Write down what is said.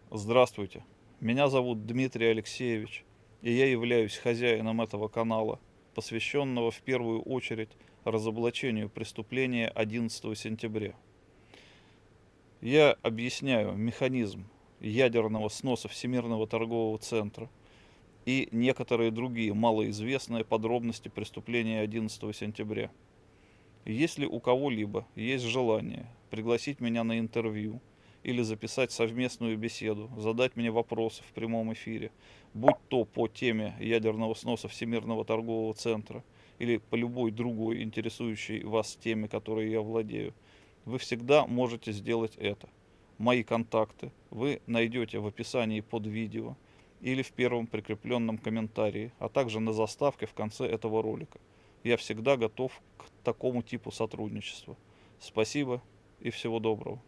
Здравствуйте, меня зовут Дмитрий Алексеевич, и я являюсь хозяином этого канала, посвященного в первую очередь разоблачению преступления 11 сентября. Я объясняю механизм ядерного сноса Всемирного торгового центра и некоторые другие малоизвестные подробности преступления 11 сентября. Если у кого-либо есть желание пригласить меня на интервью или записать совместную беседу, задать мне вопросы в прямом эфире, будь то по теме ядерного сноса Всемирного торгового центра или по любой другой интересующей вас теме, которой я владею, вы всегда можете сделать это. Мои контакты вы найдете в описании под видео или в первом прикрепленном комментарии, а также на заставке в конце этого ролика. Я всегда готов к такому типу сотрудничества. Спасибо и всего доброго.